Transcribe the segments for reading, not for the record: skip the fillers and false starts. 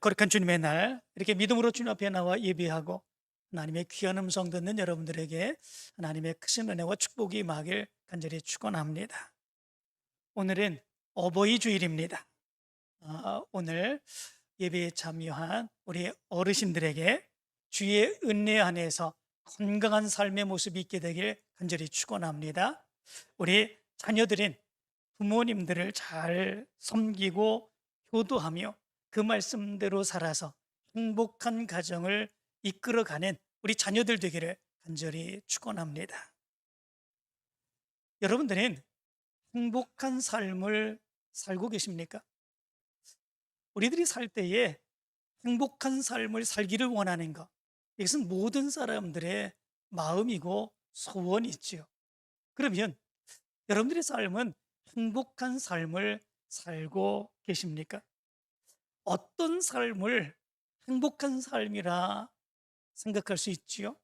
거룩한 주님의 날 이렇게 믿음으로 주님 앞에 나와 예배하고 하나님의 귀한 음성 듣는 여러분들에게 하나님의 크신 은혜와 축복이 임하길 간절히 축원합니다. 오늘은 어버이 주일입니다. 오늘 예배에 참여한 우리 어르신들에게 주의 은혜 안에서 건강한 삶의 모습이 있게 되길 간절히 축원합니다. 우리 자녀들인 부모님들을 잘 섬기고 효도하며 그 말씀대로 살아서 행복한 가정을 이끌어가는 우리 자녀들 되기를 간절히 축원합니다. 여러분들은 행복한 삶을 살고 계십니까? 우리들이 살 때에 행복한 삶을 살기를 원하는 것, 이것은 모든 사람들의 마음이고 소원이지요. 그러면 여러분들의 삶은 행복한 삶을 살고 계십니까? 어떤 삶을 행복한 삶이라 생각할 수 있지요?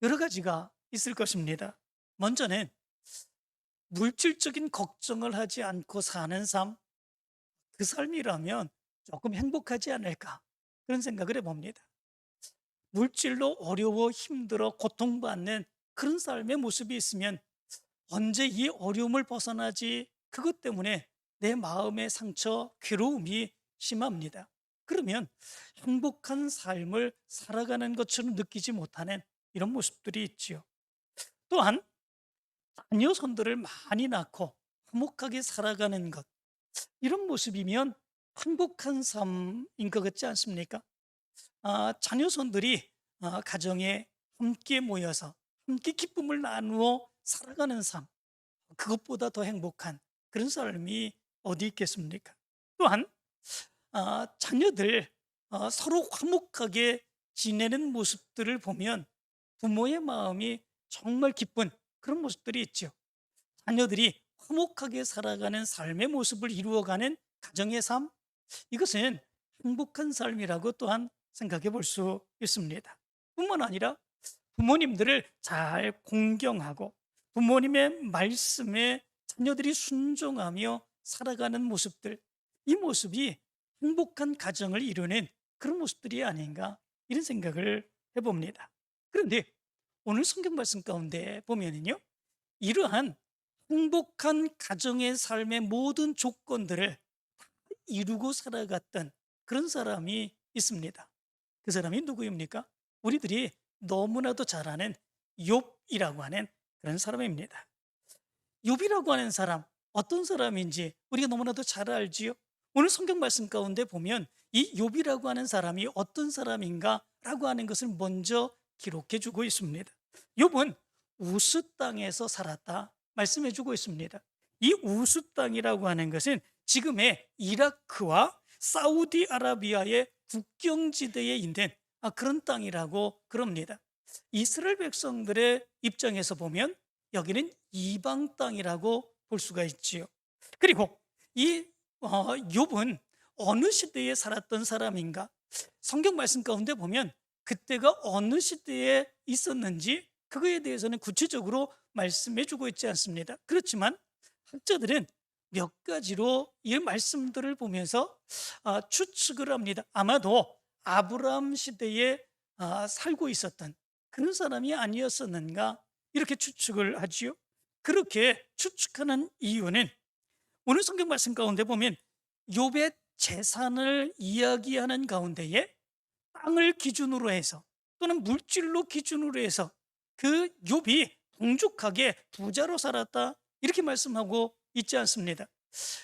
여러 가지가 있을 것입니다. 먼저는 물질적인 걱정을 하지 않고 사는 삶, 그 삶이라면 조금 행복하지 않을까 그런 생각을 해봅니다. 물질로 어려워 힘들어 고통받는 그런 삶의 모습이 있으면 언제 이 어려움을 벗어나지, 그것 때문에 내 마음의 상처, 괴로움이 심합니다. 그러면 행복한 삶을 살아가는 것처럼 느끼지 못하는 이런 모습들이 있지요. 또한 자녀손들을 많이 낳고 화목하게 살아가는 것, 이런 모습이면 행복한 삶인 것 같지 않습니까? 자녀손들이 가정에 함께 모여서 함께 기쁨을 나누어 살아가는 삶, 그것보다 더 행복한 그런 삶이 어디 있겠습니까? 또한 자녀들 서로 화목하게 지내는 모습들을 보면 부모의 마음이 정말 기쁜 그런 모습들이 있죠. 자녀들이 화목하게 살아가는 삶의 모습을 이루어가는 가정의 삶, 이것은 행복한 삶이라고 또한 생각해 볼 수 있습니다. 뿐만 아니라 부모님들을 잘 공경하고 부모님의 말씀에 자녀들이 순종하며 살아가는 모습들, 이 모습이 행복한 가정을 이루는 그런 모습들이 아닌가 이런 생각을 해봅니다. 그런데 오늘 성경 말씀 가운데 보면은요, 이러한 행복한 가정의 삶의 모든 조건들을 다 이루고 살아갔던 그런 사람이 있습니다. 그 사람이 누구입니까? 우리들이 너무나도 잘 아는 욥이라고 하는 그런 사람입니다. 욥이라고 하는 사람, 어떤 사람인지 우리가 너무나도 잘 알지요. 오늘 성경 말씀 가운데 보면 이 욥이라고 하는 사람이 어떤 사람인가라고 하는 것을 먼저 기록해 주고 있습니다. 욥은 우스 땅에서 살았다 말씀해 주고 있습니다. 이 우스 땅이라고 하는 것은 지금의 이라크와 사우디아라비아의 국경지대에 있는 그런 땅이라고 그럽니다. 이스라엘 백성들의 입장에서 보면 여기는 이방 땅이라고 볼 수가 있지요. 그리고 이 욥은 어느 시대에 살았던 사람인가? 성경 말씀 가운데 보면 그때가 어느 시대에 있었는지 그거에 대해서는 구체적으로 말씀해 주고 있지 않습니다. 그렇지만 학자들은 몇 가지로 이 말씀들을 보면서 추측을 합니다. 아마도 아브라함 시대에 살고 있었던 그런 사람이 아니었었는가 이렇게 추측을 하지요. 그렇게 추측하는 이유는 오늘 성경 말씀 가운데 보면 욥의 재산을 이야기하는 가운데에 땅을 기준으로 해서 또는 물질로 기준으로 해서 그 욥이 풍족하게 부자로 살았다 이렇게 말씀하고 있지 않습니다.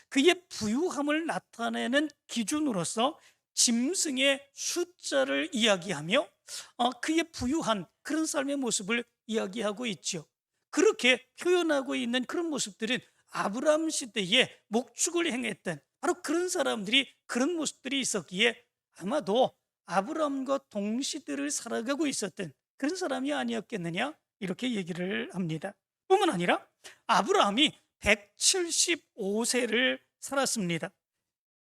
그의 부유함을 나타내는 기준으로서 짐승의 숫자를 이야기하며 그의 부유한 그런 삶의 모습을 이야기하고 있죠. 그렇게 표현하고 있는 그런 모습들은 아브라함 시대에 목축을 행했던 바로 그런 사람들이 그런 모습들이 있었기에 아마도 아브라함과 동시대를 살아가고 있었던 그런 사람이 아니었겠느냐 이렇게 얘기를 합니다. 뿐만 아니라 아브라함이 175세를 살았습니다.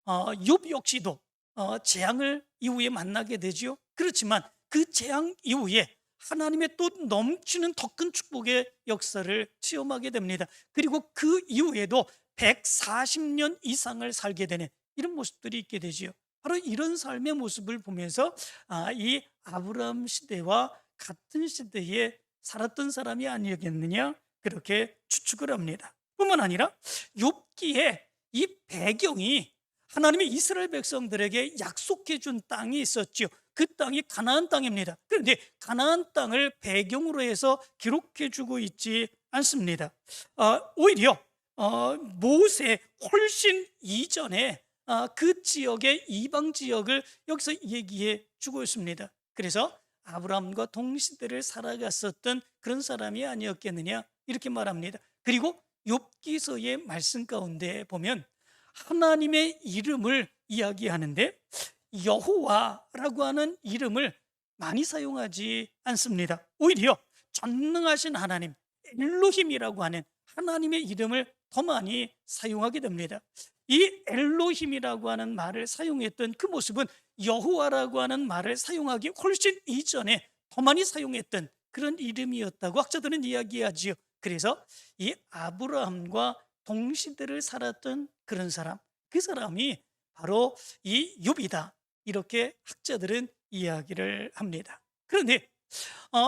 욥 역시도 재앙을 이후에 만나게 되지요. 그렇지만 그 재앙 이후에 하나님의 또 넘치는 더 큰 축복의 역사를 체험하게 됩니다. 그리고 그 이후에도 140년 이상을 살게 되는 이런 모습들이 있게 되지요. 바로 이런 삶의 모습을 보면서 이 아브라함 시대와 같은 시대에 살았던 사람이 아니었겠느냐, 그렇게 추측을 합니다. 뿐만 아니라 욥기에 이 배경이 하나님이 이스라엘 백성들에게 약속해 준 땅이 있었지요. 그 땅이 가나안 땅입니다. 그런데 가나안 땅을 배경으로 해서 기록해 주고 있지 않습니다. 오히려 모세 훨씬 이전에 그 지역의 이방 지역을 여기서 얘기해 주고 있습니다. 그래서 아브라함과 동시대를 살아갔었던 그런 사람이 아니었겠느냐, 이렇게 말합니다. 그리고 욥기서의 말씀 가운데 보면 하나님의 이름을 이야기하는데 여호와라고 하는 이름을 많이 사용하지 않습니다. 오히려 전능하신 하나님, 엘로힘이라고 하는 하나님의 이름을 더 많이 사용하게 됩니다. 이 엘로힘이라고 하는 말을 사용했던 그 모습은 여호와라고 하는 말을 사용하기 훨씬 이전에 더 많이 사용했던 그런 이름이었다고 학자들은 이야기하지요. 그래서 이 아브라함과 동시대를 살았던 그런 사람, 그 사람이 바로 이 욥이다, 이렇게 학자들은 이야기를 합니다. 그런데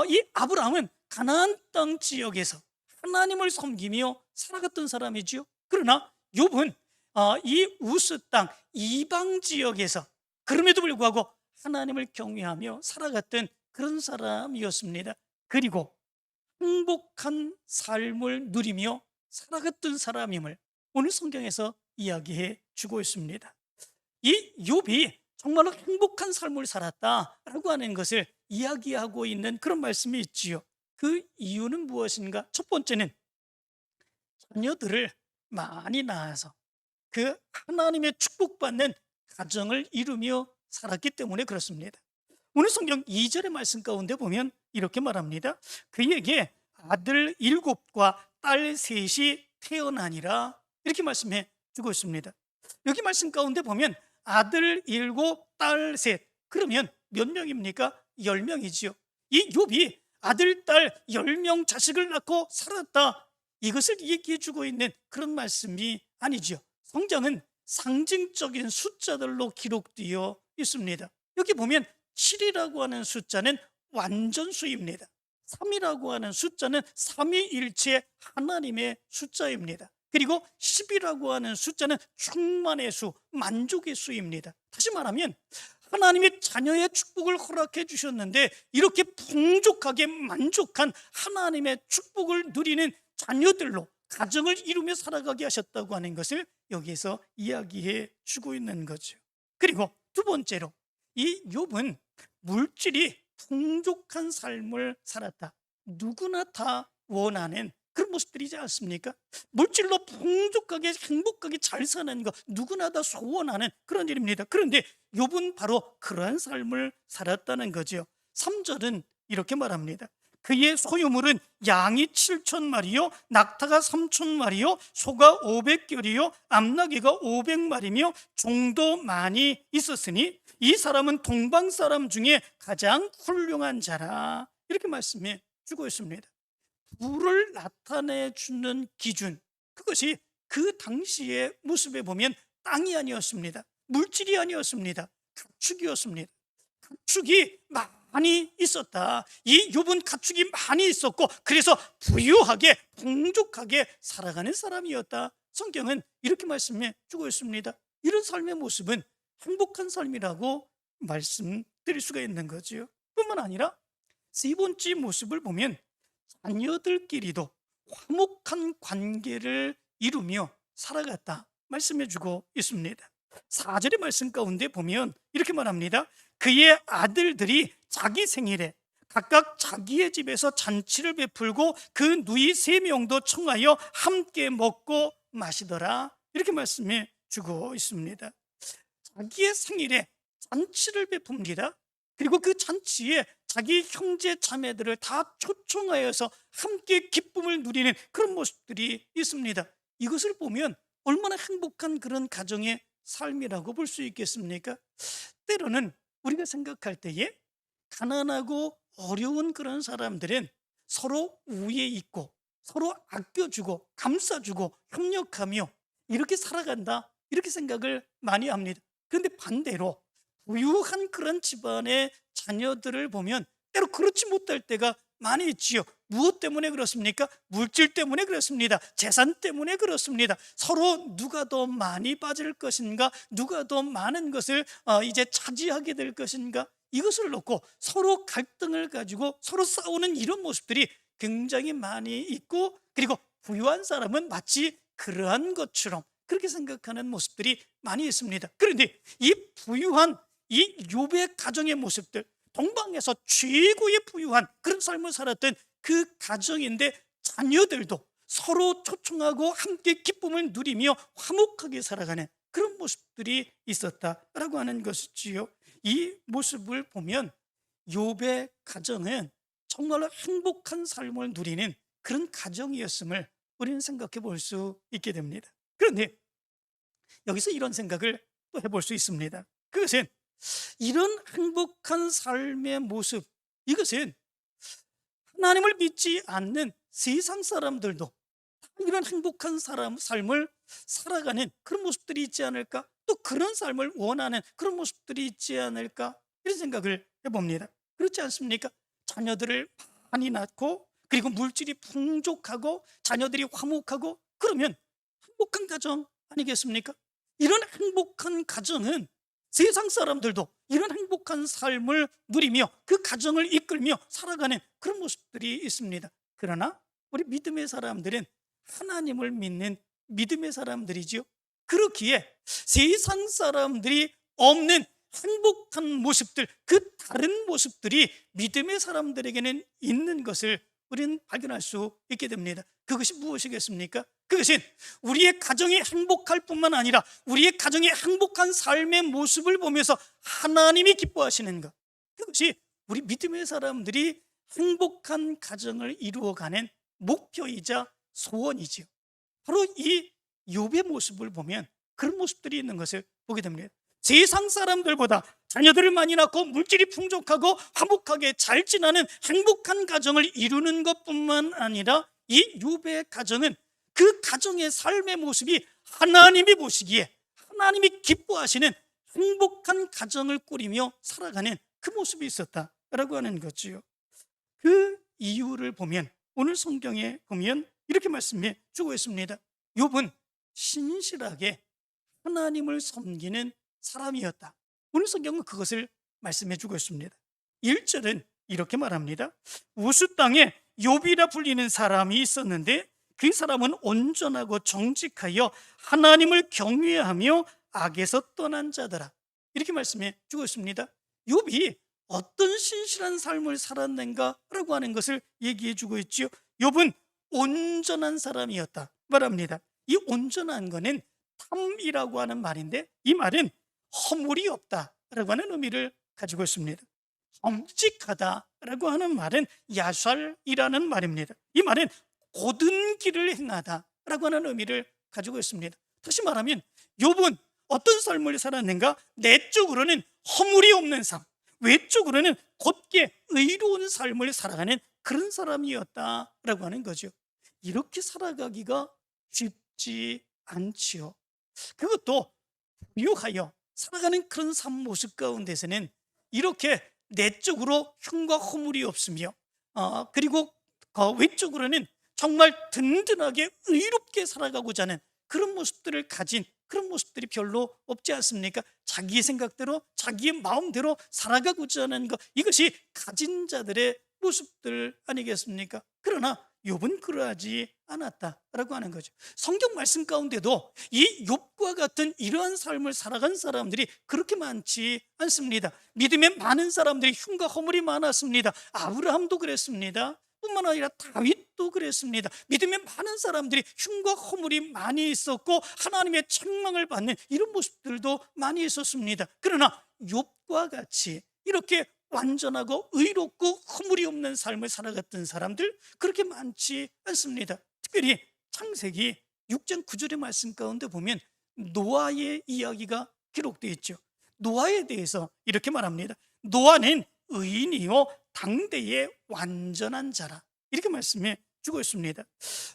이 아브라함은 가나안 땅 지역에서 하나님을 섬기며 살아갔던 사람이지요. 그러나 욥은 이 우스 땅 이방 지역에서 그럼에도 불구하고 하나님을 경외하며 살아갔던 그런 사람이었습니다. 그리고 행복한 삶을 누리며 살아갔던 사람임을 오늘 성경에서 이야기해 주고 있습니다. 이 욥이 정말로 행복한 삶을 살았다라고 하는 것을 이야기하고 있는 그런 말씀이 있지요. 그 이유는 무엇인가? 첫 번째는 자녀들을 많이 낳아서 그 하나님의 축복받는 가정을 이루며 살았기 때문에 그렇습니다. 오늘 성경 2절의 말씀 가운데 보면 이렇게 말합니다. 그에게 아들 7과 딸 3이 태어나니라, 이렇게 말씀해 주고 있습니다. 여기 말씀 가운데 보면 아들 7, 딸 3, 그러면 몇 명입니까? 10명이지요. 이 욥이 아들, 딸 10명 자식을 낳고 살았다, 이것을 얘기해 주고 있는 그런 말씀이 아니죠. 성경은 상징적인 숫자들로 기록되어 있습니다. 여기 보면 7이라고 하는 숫자는 완전수입니다. 3이라고 하는 숫자는 삼위일체 하나님의 숫자입니다. 그리고 10이라고 하는 숫자는 충만의 수, 만족의 수입니다. 다시 말하면 하나님의 자녀의 축복을 허락해 주셨는데 이렇게 풍족하게 만족한 하나님의 축복을 누리는 자녀들로 가정을 이루며 살아가게 하셨다고 하는 것을 여기에서 이야기해 주고 있는 거죠. 그리고 두 번째로 이 욥은 물질이 풍족한 삶을 살았다. 누구나 다 원하는 그런 모습들이지 않습니까? 물질로 풍족하게 행복하게 잘 사는 거 누구나 다 소원하는 그런 일입니다. 그런데 욥은 바로 그러한 삶을 살았다는 거죠. 3절은 이렇게 말합니다. 그의 소유물은 양이 7,000마리요 낙타가 3,000마리요 소가 500결이요 암나귀가 500마리며 종도 많이 있었으니 이 사람은 동방 사람 중에 가장 훌륭한 자라, 이렇게 말씀해 주고 있습니다. 부를 나타내 주는 기준, 그것이 그 당시의 모습에 보면 땅이 아니었습니다. 물질이 아니었습니다. 가축이었습니다. 가축이 많이 있었다. 이 욥은 가축이 많이 있었고 그래서 부유하게 풍족하게 살아가는 사람이었다. 성경은 이렇게 말씀해 주고 있습니다. 이런 삶의 모습은 행복한 삶이라고 말씀드릴 수가 있는 거죠. 뿐만 아니라 세 번째 모습을 보면 자녀들끼리도 화목한 관계를 이루며 살아갔다 말씀해 주고 있습니다. 4절의 말씀 가운데 보면 이렇게 말합니다. 그의 아들들이 자기 생일에 각각 자기의 집에서 잔치를 베풀고 그 누이 3명도 청하여 함께 먹고 마시더라, 이렇게 말씀해 주고 있습니다. 자기의 생일에 잔치를 베풉니다. 그리고 그 잔치에 자기 형제 자매들을 다 초청하여서 함께 기쁨을 누리는 그런 모습들이 있습니다. 이것을 보면 얼마나 행복한 그런 가정의 삶이라고 볼 수 있겠습니까? 때로는 우리가 생각할 때에 가난하고 어려운 그런 사람들은 서로 우애 있고 서로 아껴주고 감싸주고 협력하며 이렇게 살아간다, 이렇게 생각을 많이 합니다. 그런데 반대로 부유한 그런 집안의 자녀들을 보면 때로 그렇지 못할 때가 많이 있지요. 무엇 때문에 그렇습니까? 물질 때문에 그렇습니다. 재산 때문에 그렇습니다. 서로 누가 더 많이 빠질 것인가, 누가 더 많은 것을 이제 차지하게 될 것인가, 이것을 놓고 서로 갈등을 가지고 서로 싸우는 이런 모습들이 굉장히 많이 있고, 그리고 부유한 사람은 마치 그러한 것처럼 그렇게 생각하는 모습들이 많이 있습니다. 그런데 이 부유한 이 욥의 가정의 모습들, 동방에서 최고의 부유한 그런 삶을 살았던 그 가정인데 자녀들도 서로 초청하고 함께 기쁨을 누리며 화목하게 살아가는 그런 모습들이 있었다라고 하는 것이지요. 이 모습을 보면 욥의 가정은 정말로 행복한 삶을 누리는 그런 가정이었음을 우리는 생각해 볼 수 있게 됩니다. 그런데 여기서 이런 생각을 또 해볼 수 있습니다. 그것은 이런 행복한 삶의 모습, 이것은 하나님을 믿지 않는 세상 사람들도 이런 행복한 삶을 살아가는 그런 모습들이 있지 않을까? 또 그런 삶을 원하는 그런 모습들이 있지 않을까? 이런 생각을 해봅니다. 그렇지 않습니까? 자녀들을 많이 낳고, 그리고 물질이 풍족하고 자녀들이 화목하고, 그러면 행복한 가정 아니겠습니까? 이런 행복한 가정은 세상 사람들도 이런 행복한 삶을 누리며 그 가정을 이끌며 살아가는 그런 모습들이 있습니다. 그러나 우리 믿음의 사람들은 하나님을 믿는 믿음의 사람들이지요. 그렇기에 세상 사람들이 없는 행복한 모습들, 그 다른 모습들이 믿음의 사람들에게는 있는 것을 우리는 발견할 수 있게 됩니다. 그것이 무엇이겠습니까? 그것은 우리의 가정이 행복할 뿐만 아니라 우리의 가정의 행복한 삶의 모습을 보면서 하나님이 기뻐하시는 것, 그것이 우리 믿음의 사람들이 행복한 가정을 이루어가는 목표이자 소원이지요. 바로 이 욥의 모습을 보면 그런 모습들이 있는 것을 보게 됩니다. 세상 사람들보다 자녀들을 많이 낳고 물질이 풍족하고 화목하게 잘 지내는 행복한 가정을 이루는 것뿐만 아니라 이 욥의 가정은 그 가정의 삶의 모습이 하나님이 보시기에 하나님이 기뻐하시는 행복한 가정을 꾸리며 살아가는 그 모습이 있었다라고 하는 거지요. 그 이유를 보면 오늘 성경에 보면 이렇게 말씀해 주고 있습니다. 욥은 신실하게 하나님을 섬기는 사람이었다. 오늘 성경은 그것을 말씀해 주고 있습니다. 1절은 이렇게 말합니다. 우스 땅에 욥이라 불리는 사람이 있었는데 그 사람은 온전하고 정직하여 하나님을 경외하며 악에서 떠난 자더라. 이렇게 말씀해 주고 있습니다. 욥이 어떤 신실한 삶을 살았는가라고 하는 것을 얘기해 주고 있지요. 욥은 온전한 사람이었다 말합니다. 이 온전한 거는 탐이라고 하는 말인데, 이 말은 허물이 없다라고 하는 의미를 가지고 있습니다. 정직하다라고 하는 말은 야샬이라는 말입니다. 이 말은 고든 길을 행하다라고 하는 의미를 가지고 있습니다. 다시 말하면 욥은 어떤 삶을 살았는가? 내적으로는 허물이 없는 삶, 외적으로는 곧게 의로운 삶을 살아가는 그런 사람이었다라고 하는 거죠. 이렇게 살아가기가 쉽지 않지요. 그것도 부유하여 살아가는 그런 삶 모습 가운데서는 이렇게 내적으로 흉과 허물이 없으며 그리고 외적으로는 정말 든든하게 의롭게 살아가고자 하는 그런 모습들을 가진 그런 모습들이 별로 없지 않습니까? 자기의 생각대로 자기의 마음대로 살아가고자 하는 것, 이것이 가진 자들의 모습들 아니겠습니까? 그러나 욥은 그러하지 않았다라고 하는 거죠. 성경 말씀 가운데도 이 욥과 같은 이러한 삶을 살아간 사람들이 그렇게 많지 않습니다. 믿음에 많은 사람들이 흉과 허물이 많았습니다. 아브라함도 그랬습니다. 뿐만 아니라 다윗도 그랬습니다. 믿음에 많은 사람들이 흉과 허물이 많이 있었고 하나님의 책망을 받는 이런 모습들도 많이 있었습니다. 그러나 욥과 같이 이렇게 완전하고 의롭고 허물이 없는 삶을 살아갔던 사람들 그렇게 많지 않습니다. 특별히 창세기 6장 9절의 말씀 가운데 보면 노아의 이야기가 기록되어 있죠. 노아에 대해서 이렇게 말합니다. 노아는 의인이요 당대의 완전한 자라, 이렇게 말씀해 죽었습니다.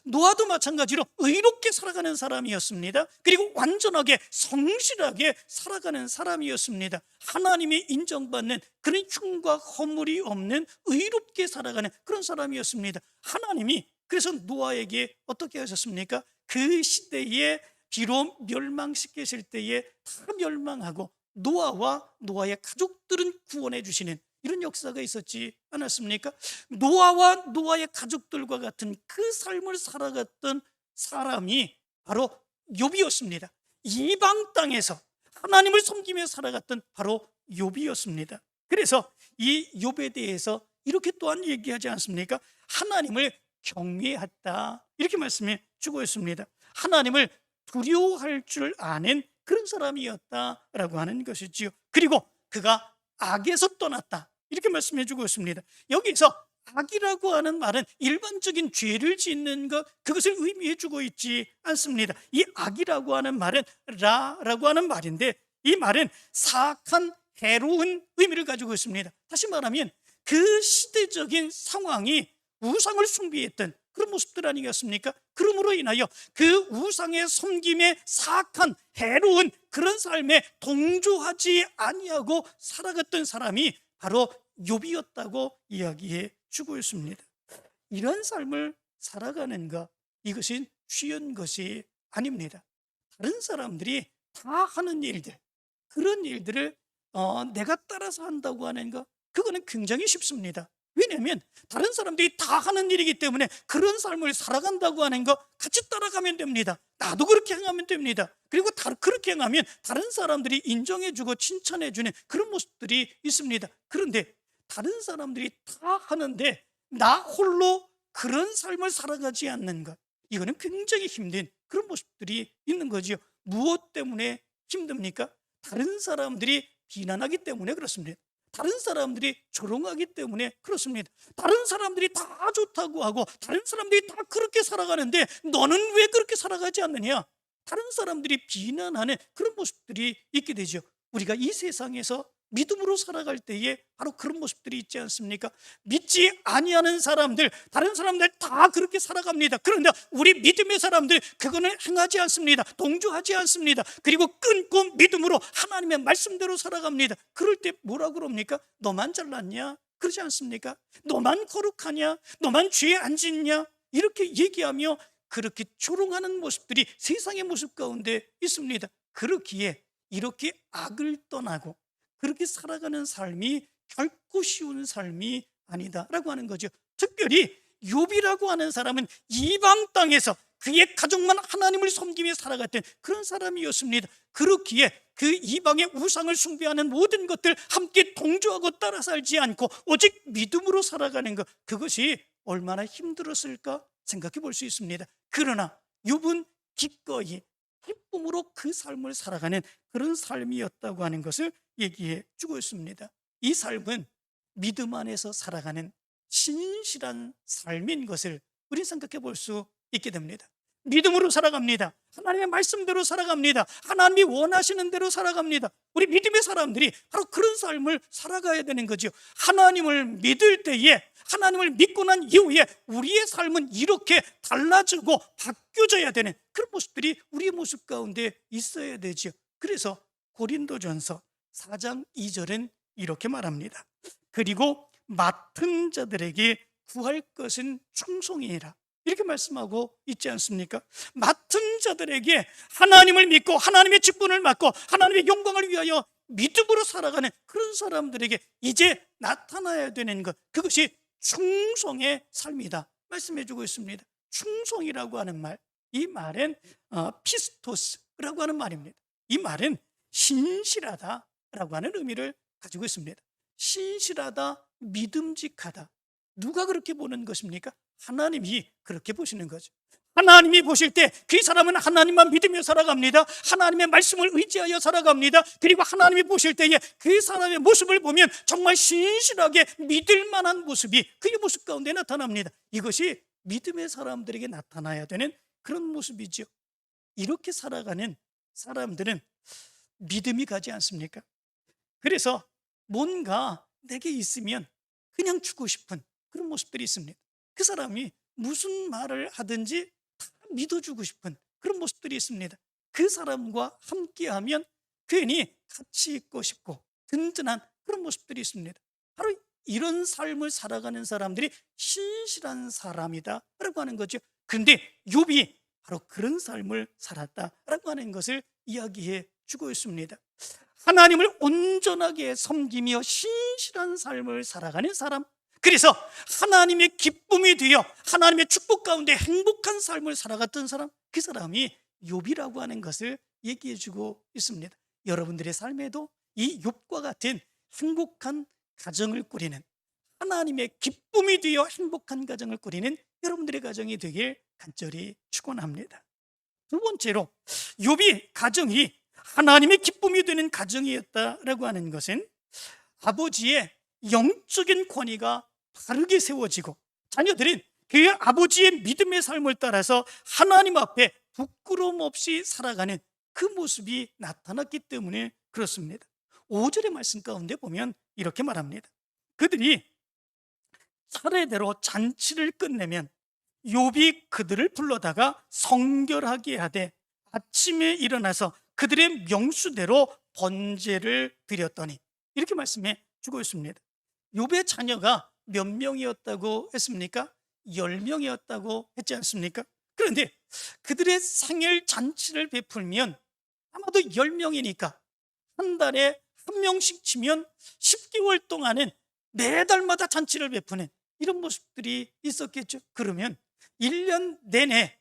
노아도 마찬가지로 의롭게 살아가는 사람이었습니다. 그리고 완전하게 성실하게 살아가는 사람이었습니다. 하나님이 인정받는 그런 흉과 허물이 없는 의롭게 살아가는 그런 사람이었습니다. 하나님이 그래서 노아에게 어떻게 하셨습니까? 그 시대에 비록 멸망시키실 때에 다 멸망하고 노아와 노아의 가족들은 구원해 주시는 이런 역사가 있었지 않았습니까? 노아와 노아의 가족들과 같은 그 삶을 살아갔던 사람이 바로 욥이었습니다. 이방 땅에서 하나님을 섬기며 살아갔던 바로 욥이었습니다. 그래서 이 욥에 대해서 이렇게 또한 얘기하지 않습니까? 하나님을 경외했다, 이렇게 말씀해 주고 있습니다. 하나님을 두려워할 줄 아는 그런 사람이었다라고 하는 것이지요. 그리고 그가 악에서 떠났다, 이렇게 말씀해 주고 있습니다. 여기서 악이라고 하는 말은 일반적인 죄를 짓는 것, 그것을 의미해 주고 있지 않습니다. 이 악이라고 하는 말은 라라고 하는 말인데, 이 말은 사악한 해로운 의미를 가지고 있습니다. 다시 말하면 그 시대적인 상황이 우상을 숭배했던 그런 모습들 아니겠습니까? 그러므로 인하여 그 우상의 섬김에 사악한 해로운 그런 삶에 동조하지 아니하고 살아갔던 사람이 바로 욥이었다고 이야기해 주고 있습니다. 이런 삶을 살아가는 것, 이것은 쉬운 것이 아닙니다. 다른 사람들이 다 하는 일들, 그런 일들을 내가 따라서 한다고 하는 것, 그거는 굉장히 쉽습니다. 왜냐하면 다른 사람들이 다 하는 일이기 때문에 그런 삶을 살아간다고 하는 거 같이 따라가면 됩니다. 나도 그렇게 행하면 됩니다. 그리고 그렇게 행하면 다른 사람들이 인정해주고 칭찬해주는 그런 모습들이 있습니다. 그런데 다른 사람들이 다 하는데 나 홀로 그런 삶을 살아가지 않는 것, 이거는 굉장히 힘든 그런 모습들이 있는 거죠. 무엇 때문에 힘듭니까? 다른 사람들이 비난하기 때문에 그렇습니다. 다른 사람들이 조롱하기 때문에 그렇습니다. 다른 사람들이 다 좋다고 하고 다른 사람들이 다 그렇게 살아가는데 너는 왜 그렇게 살아가지 않느냐? 다른 사람들이 비난하는 그런 모습들이 있게 되죠. 우리가 이 세상에서 믿음으로 살아갈 때에 바로 그런 모습들이 있지 않습니까? 믿지 아니하는 사람들, 다른 사람들 다 그렇게 살아갑니다. 그런데 우리 믿음의 사람들 그거는 행하지 않습니다. 동조하지 않습니다. 그리고 끊고 믿음으로 하나님의 말씀대로 살아갑니다. 그럴 때 뭐라고 그럽니까? 너만 잘났냐? 그러지 않습니까? 너만 거룩하냐? 너만 죄 안 짓냐? 이렇게 얘기하며 그렇게 조롱하는 모습들이 세상의 모습 가운데 있습니다. 그렇기에 이렇게 악을 떠나고 그렇게 살아가는 삶이 결코 쉬운 삶이 아니다라고 하는 거죠. 특별히 욥이라고 하는 사람은 이방 땅에서 그의 가족만 하나님을 섬기며 살아갔던 그런 사람이었습니다. 그렇기에 그 이방의 우상을 숭배하는 모든 것들 함께 동조하고 따라 살지 않고 오직 믿음으로 살아가는 것, 그것이 얼마나 힘들었을까 생각해 볼 수 있습니다. 그러나 욥은 기꺼이 기쁨으로 그 삶을 살아가는 그런 삶이었다고 하는 것을 얘기해 주고 있습니다. 이 삶은 믿음 안에서 살아가는 신실한 삶인 것을 우리 생각해 볼 수 있게 됩니다. 믿음으로 살아갑니다. 하나님의 말씀대로 살아갑니다. 하나님이 원하시는 대로 살아갑니다. 우리 믿음의 사람들이 바로 그런 삶을 살아가야 되는 거죠. 하나님을 믿을 때에, 하나님을 믿고 난 이후에 우리의 삶은 이렇게 달라지고 바뀌어져야 되는 그런 모습들이 우리의 모습 가운데 있어야 되죠. 그래서 고린도전서 4장 2절은 이렇게 말합니다. 그리고 맡은 자들에게 구할 것은 충성이라, 이렇게 말씀하고 있지 않습니까? 맡은 자들에게 하나님을 믿고 하나님의 직분을 맡고 하나님의 영광을 위하여 믿음으로 살아가는 그런 사람들에게 이제 나타나야 되는 것, 그것이 충성의 삶이다 말씀해 주고 있습니다. 충성이라고 하는 말, 이 말은 피스토스라고 하는 말입니다. 이 말은 신실하다라고 하는 의미를 가지고 있습니다. 신실하다, 믿음직하다, 누가 그렇게 보는 것입니까? 하나님이 그렇게 보시는 거죠. 하나님이 보실 때 그 사람은 하나님만 믿으며 살아갑니다. 하나님의 말씀을 의지하여 살아갑니다. 그리고 하나님이 보실 때에 그 사람의 모습을 보면 정말 신실하게 믿을 만한 모습이 그의 모습 가운데 나타납니다. 이것이 믿음의 사람들에게 나타나야 되는 그런 모습이죠. 이렇게 살아가는 사람들은 믿음이 가지 않습니까? 그래서 뭔가 내게 있으면 그냥 주고 싶은 그런 모습들이 있습니다. 그 사람이 무슨 말을 하든지 다 믿어주고 싶은 그런 모습들이 있습니다. 그 사람과 함께하면 괜히 같이 있고 싶고 든든한 그런 모습들이 있습니다. 바로 이런 삶을 살아가는 사람들이 신실한 사람이다라고 하는 거죠. 그런데 욥이 바로 그런 삶을 살았다라고 하는 것을 이야기해 주고 있습니다. 하나님을 온전하게 섬기며 신실한 삶을 살아가는 사람, 그래서 하나님의 기쁨이 되어 하나님의 축복 가운데 행복한 삶을 살아갔던 사람, 그 사람이 욥이라고 하는 것을 얘기해 주고 있습니다. 여러분들의 삶에도 이 욥과 같은 행복한 가정을 꾸리는, 하나님의 기쁨이 되어 행복한 가정을 꾸리는 여러분들의 가정이 되길 간절히 축원합니다. 두 번째로 욥이 가정이 하나님의 기쁨이 되는 가정이었다라고 하는 것은 아버지의 영적인 권위가 바르게 세워지고 자녀들은 그 아버지의 믿음의 삶을 따라서 하나님 앞에 부끄러움 없이 살아가는 그 모습이 나타났기 때문에 그렇습니다. 5절의 말씀 가운데 보면 이렇게 말합니다. 그들이 차례대로 잔치를 끝내면 욥이 그들을 불러다가 성결하게 하되 아침에 일어나서 그들의 명수대로 번제를 드렸더니, 이렇게 말씀해 주고 있습니다. 욥의 자녀가 몇 명이었다고 했습니까? 10명이었다고 했지 않습니까? 그런데 그들의 생일 잔치를 베풀면 아마도 10명이니까 한 달에 한 명씩 치면 10개월 동안은 매달마다 잔치를 베푸는 이런 모습들이 있었겠죠. 그러면 1년 내내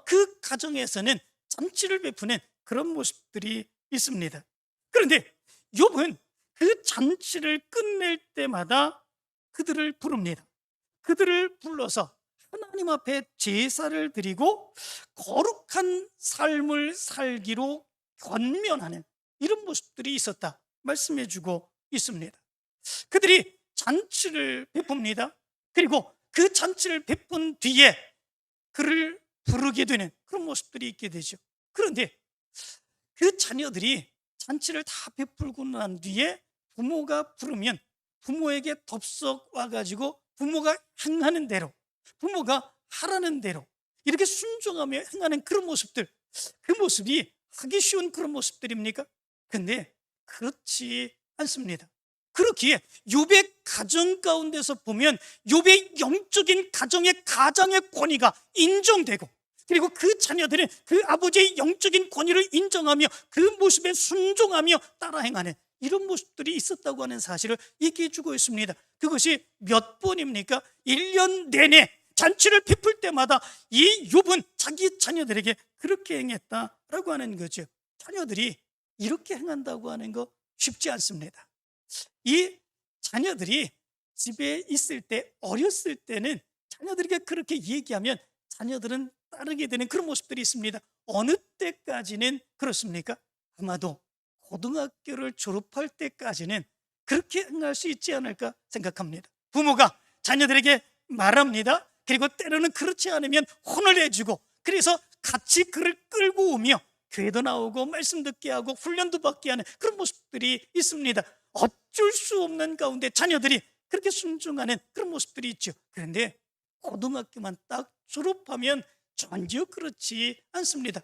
그 가정에서는 잔치를 베푸는 그런 모습들이 있습니다. 그런데 욥은 그 잔치를 끝낼 때마다 그들을 부릅니다. 그들을 불러서 하나님 앞에 제사를 드리고 거룩한 삶을 살기로 권면하는 이런 모습들이 있었다 말씀해 주고 있습니다. 그들이 잔치를 베풉니다. 그리고 그 잔치를 베푼 뒤에 그를 부르게 되는 그런 모습들이 있게 되죠. 그런데 그 자녀들이 잔치를 다 베풀고 난 뒤에 부모가 부르면 부모에게 덥석 와가지고 부모가 행하는 대로, 부모가 하라는 대로 이렇게 순종하며 행하는 그런 모습들, 그 모습이 하기 쉬운 그런 모습들입니까? 근데 그렇지 않습니다. 그렇기에 욥의 가정 가운데서 보면 욥의 영적인 가정의 권위가 인정되고, 그리고 그 자녀들은 그 아버지의 영적인 권위를 인정하며 그 모습에 순종하며 따라 행하는 이런 모습들이 있었다고 하는 사실을 얘기해 주고 있습니다. 그것이 몇 번입니까? 1년 내내 잔치를 베풀 때마다 이 욥은 자기 자녀들에게 그렇게 행했다라고 하는 거죠. 자녀들이 이렇게 행한다고 하는 거 쉽지 않습니다. 이 자녀들이 집에 있을 때, 어렸을 때는 자녀들에게 그렇게 얘기하면 자녀들은 따르게 되는 그런 모습들이 있습니다. 어느 때까지는 그렇습니까? 아마도 고등학교를 졸업할 때까지는 그렇게 행할 수 있지 않을까 생각합니다. 부모가 자녀들에게 말합니다. 그리고 때로는 그렇지 않으면 혼을 내주고, 그래서 같이 그를 끌고 오며 교회도 나오고 말씀 듣게 하고 훈련도 받게 하는 그런 모습들이 있습니다. 어쩔 수 없는 가운데 자녀들이 그렇게 순종하는 그런 모습들이 있죠. 그런데 고등학교만 딱 졸업하면 전혀 그렇지 않습니다.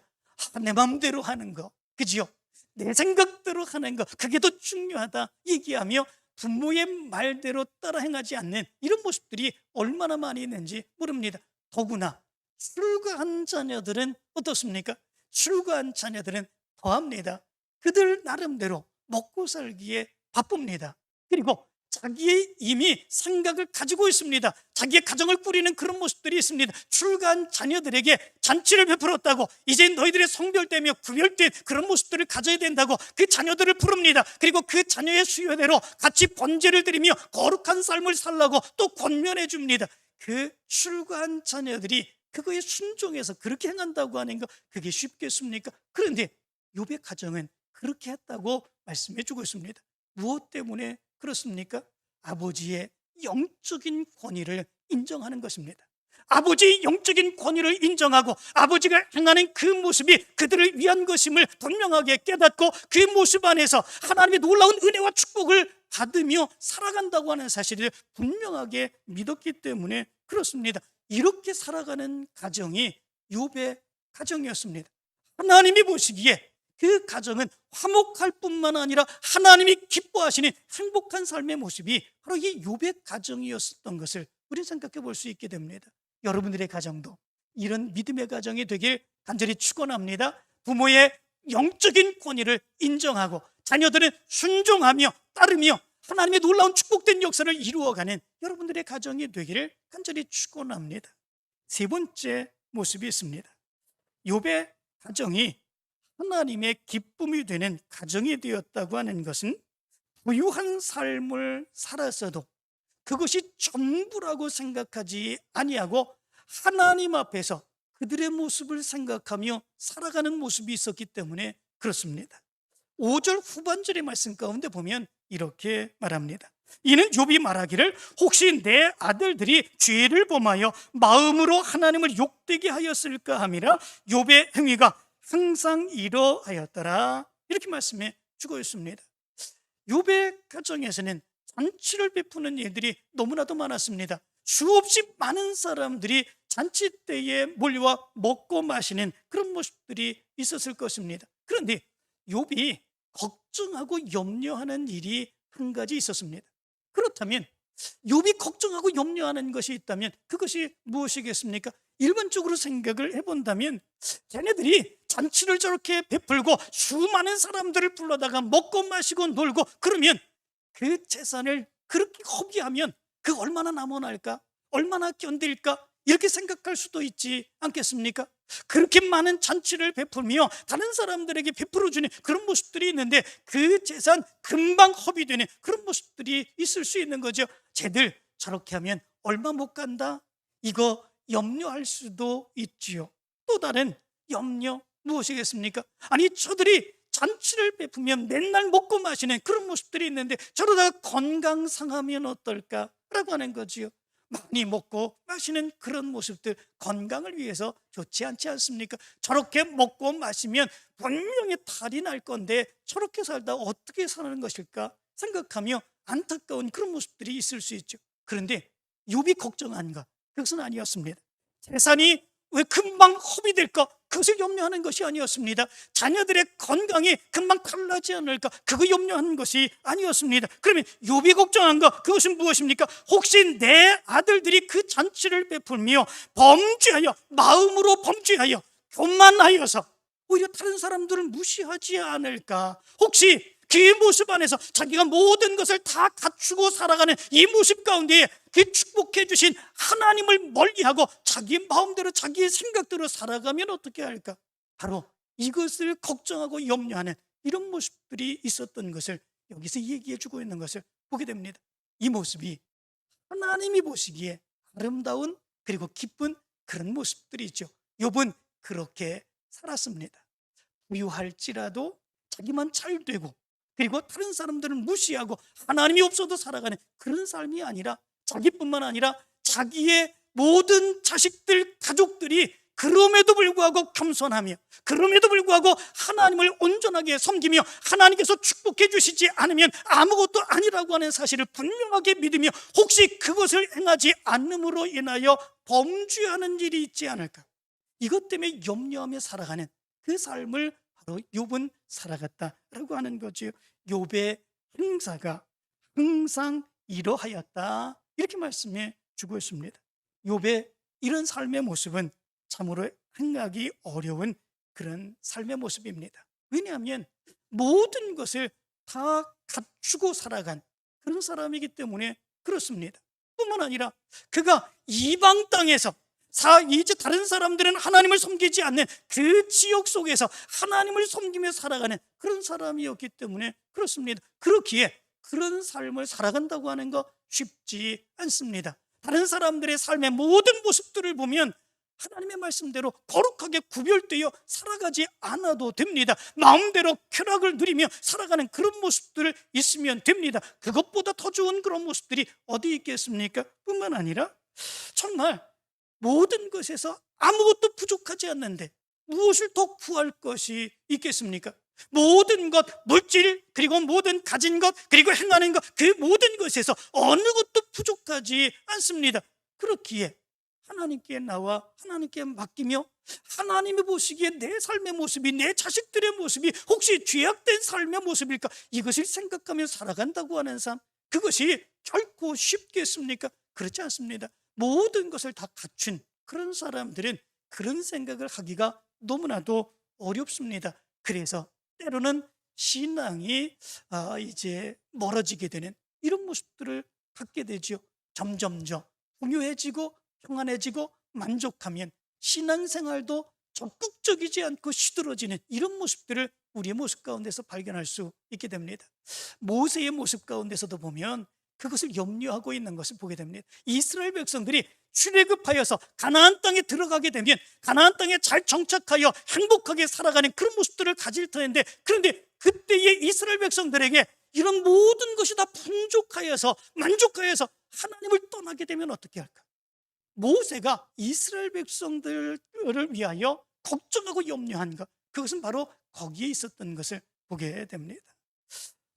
내 마음대로 하는 거, 그지요? 내 생각대로 하는 거, 그게 더 중요하다 얘기하며 부모의 말대로 따라 행하지 않는 이런 모습들이 얼마나 많이 있는지 모릅니다. 더구나 출가한 자녀들은 어떻습니까? 출가한 자녀들은 더합니다. 그들 나름대로 먹고 살기에 바쁩니다. 그리고 자기의 이미 생각을 가지고 있습니다. 자기의 가정을 꾸리는 그런 모습들이 있습니다. 출가한 자녀들에게 잔치를 베풀었다고 이제 너희들의 성별되며 구별된 그런 모습들을 가져야 된다고 그 자녀들을 부릅니다. 그리고 그 자녀의 수요대로 같이 번제를 드리며 거룩한 삶을 살라고 또 권면해 줍니다. 그 출가한 자녀들이 그거에 순종해서 그렇게 행한다고 하는 거, 그게 쉽겠습니까? 그런데 욥의 가정은 그렇게 했다고 말씀해 주고 있습니다. 무엇 때문에 그렇습니까? 아버지의 영적인 권위를 인정하는 것입니다. 아버지의 영적인 권위를 인정하고 아버지가 행하는 그 모습이 그들을 위한 것임을 분명하게 깨닫고 그 모습 안에서 하나님의 놀라운 은혜와 축복을 받으며 살아간다고 하는 사실을 분명하게 믿었기 때문에 그렇습니다. 이렇게 살아가는 가정이 욥의 가정이었습니다. 하나님이 보시기에 그 가정은 화목할 뿐만 아니라 하나님이 기뻐하시는 행복한 삶의 모습이 바로 이 욥의 가정이었던 것을 우리는 생각해 볼 수 있게 됩니다. 여러분들의 가정도 이런 믿음의 가정이 되길 간절히 축원합니다. 부모의 영적인 권위를 인정하고 자녀들은 순종하며 따르며 하나님의 놀라운 축복된 역사를 이루어가는 여러분들의 가정이 되기를 간절히 축원합니다. 세 번째 모습이 있습니다. 욥의 가정이 하나님의 기쁨이 되는 가정이 되었다고 하는 것은 부유한 삶을 살았어도 그것이 전부라고 생각하지 아니하고 하나님 앞에서 그들의 모습을 생각하며 살아가는 모습이 있었기 때문에 그렇습니다. 5절 후반절의 말씀 가운데 보면 이렇게 말합니다. 이는 욥이 말하기를 혹시 내 아들들이 죄를 범하여 마음으로 하나님을 욕되게 하였을까 함이라 욥의 행위가 항상 이러하였더라. 이렇게 말씀해 주고 있습니다. 욥의 가정에서는 잔치를 베푸는 일들이 너무나도 많았습니다. 수없이 많은 사람들이 잔치 때에 몰려와 먹고 마시는 그런 모습들이 있었을 것입니다. 그런데 욥이 걱정하고 염려하는 일이 한 가지 있었습니다. 그렇다면 욥이 걱정하고 염려하는 것이 있다면 그것이 무엇이겠습니까? 일반적으로 생각을 해본다면 쟤네들이 잔치를 저렇게 베풀고 수많은 사람들을 불러다가 먹고 마시고 놀고 그러면 그 재산을 그렇게 허비하면 그 얼마나 남아날까? 얼마나 견딜까? 이렇게 생각할 수도 있지 않겠습니까? 그렇게 많은 잔치를 베풀며 다른 사람들에게 베풀어주는 그런 모습들이 있는데 그 재산 금방 허비되는 그런 모습들이 있을 수 있는 거죠. 쟤들 저렇게 하면 얼마 못 간다? 이거 염려할 수도 있지요. 또 다른 염려 무엇이겠습니까? 아니 저들이 잔치를 베푸면 맨날 먹고 마시는 그런 모습들이 있는데 저러다가 건강 상하면 어떨까라고 하는 거지요. 많이 먹고 마시는 그런 모습들 건강을 위해서 좋지 않지 않습니까? 저렇게 먹고 마시면 분명히 탈이 날 건데 저렇게 살다 어떻게 사는 것일까 생각하며 안타까운 그런 모습들이 있을 수 있죠. 그런데 욥이 걱정한가? 그것은 아니었습니다. 재산이 왜 금방 허비될까? 그것을 염려하는 것이 아니었습니다. 자녀들의 건강이 금방 탈나지 않을까? 그거 염려하는 것이 아니었습니다. 그러면 욥이 걱정한 것 그것은 무엇입니까? 혹시 내 아들들이 그 잔치를 베풀며 범죄하여 마음으로 범죄하여 교만하여서 오히려 다른 사람들을 무시하지 않을까? 혹시 그 모습 안에서 자기가 모든 것을 다 갖추고 살아가는 이 모습 가운데 그 축복해 주신 하나님을 멀리하고 자기 마음대로 자기의 생각대로 살아가면 어떻게 할까? 바로 이것을 걱정하고 염려하는 이런 모습들이 있었던 것을 여기서 얘기해 주고 있는 것을 보게 됩니다. 이 모습이 하나님이 보시기에 아름다운 그리고 기쁜 그런 모습들이죠. 욥은 그렇게 살았습니다. 부유할지라도 자기만 잘 되고 그리고 다른 사람들은 무시하고 하나님이 없어도 살아가는 그런 삶이 아니라 자기뿐만 아니라 자기의 모든 자식들, 가족들이 그럼에도 불구하고 겸손하며 그럼에도 불구하고 하나님을 온전하게 섬기며 하나님께서 축복해 주시지 않으면 아무것도 아니라고 하는 사실을 분명하게 믿으며 혹시 그것을 행하지 않음으로 인하여 범죄하는 일이 있지 않을까? 이것 때문에 염려하며 살아가는 그 삶을 바로 욥은 살아갔다라고 하는 거죠. 욥의 행사가 항상 이러하였다 이렇게 말씀해 주고 있습니다. 욥의 이런 삶의 모습은 참으로 행하기 어려운 그런 삶의 모습입니다. 왜냐하면 모든 것을 다 갖추고 살아간 그런 사람이기 때문에 그렇습니다. 뿐만 아니라 그가 이방 땅에서 이제 다른 사람들은 하나님을 섬기지 않는 그 지역 속에서 하나님을 섬기며 살아가는 그런 사람이었기 때문에 그렇습니다. 그렇기에 그런 삶을 살아간다고 하는 거 쉽지 않습니다. 다른 사람들의 삶의 모든 모습들을 보면 하나님의 말씀대로 거룩하게 구별되어 살아가지 않아도 됩니다. 마음대로 쾌락을 누리며 살아가는 그런 모습들을 있으면 됩니다. 그것보다 더 좋은 그런 모습들이 어디 있겠습니까? 뿐만 아니라 정말 모든 것에서 아무것도 부족하지 않는데 무엇을 더 구할 것이 있겠습니까? 모든 것, 물질 그리고 모든 가진 것 그리고 행하는 것 그 모든 것에서 어느 것도 부족하지 않습니다. 그렇기에 하나님께 나와 하나님께 맡기며 하나님이 보시기에 내 삶의 모습이, 내 자식들의 모습이 혹시 죄악된 삶의 모습일까, 이것을 생각하며 살아간다고 하는 삶, 그것이 결코 쉽겠습니까? 그렇지 않습니다. 모든 것을 다 갖춘 그런 사람들은 그런 생각을 하기가 너무나도 어렵습니다. 그래서 때로는 신앙이 이제 멀어지게 되는 이런 모습들을 갖게 되죠. 점점점 풍요해지고 평안해지고 만족하면 신앙생활도 적극적이지 않고 시들어지는 이런 모습들을 우리의 모습 가운데서 발견할 수 있게 됩니다. 모세의 모습 가운데서도 보면 그것을 염려하고 있는 것을 보게 됩니다. 이스라엘 백성들이 출애굽하여서 가나안 땅에 들어가게 되면 가나안 땅에 잘 정착하여 행복하게 살아가는 그런 모습들을 가질 터인데, 그런데 그때의 이스라엘 백성들에게 이런 모든 것이 다 풍족하여서 만족하여서 하나님을 떠나게 되면 어떻게 할까? 모세가 이스라엘 백성들을 위하여 걱정하고 염려한 것, 그것은 바로 거기에 있었던 것을 보게 됩니다.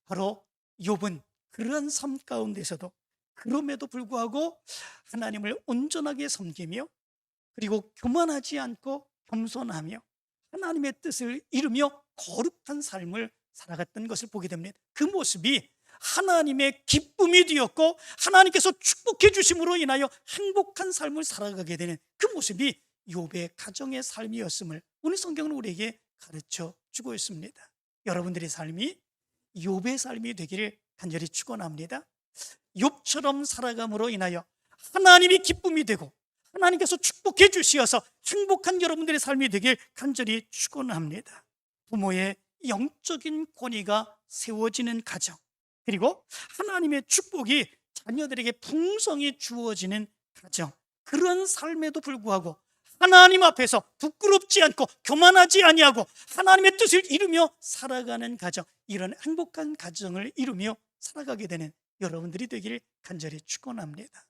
바로 욥은 그러한 삶 가운데서도 그럼에도 불구하고 하나님을 온전하게 섬기며 그리고 교만하지 않고 겸손하며 하나님의 뜻을 이루며 거룩한 삶을 살아갔던 것을 보게 됩니다. 그 모습이 하나님의 기쁨이 되었고 하나님께서 축복해 주심으로 인하여 행복한 삶을 살아가게 되는 그 모습이 욥의 가정의 삶이었음을 오늘 성경은 우리에게 가르쳐 주고 있습니다. 여러분들의 삶이 욥의 삶이 되기를 간절히 축원합니다. 욥처럼 살아감으로 인하여 하나님이 기쁨이 되고 하나님께서 축복해 주시어서 행복한 여러분들의 삶이 되길 간절히 축원합니다. 부모의 영적인 권위가 세워지는 가정, 그리고 하나님의 축복이 자녀들에게 풍성히 주어지는 가정, 그런 삶에도 불구하고 하나님 앞에서 부끄럽지 않고 교만하지 아니하고 하나님의 뜻을 이루며 살아가는 가정, 이런 행복한 가정을 이루며 살아가게 되는 여러분들이 되기를 간절히 축원합니다.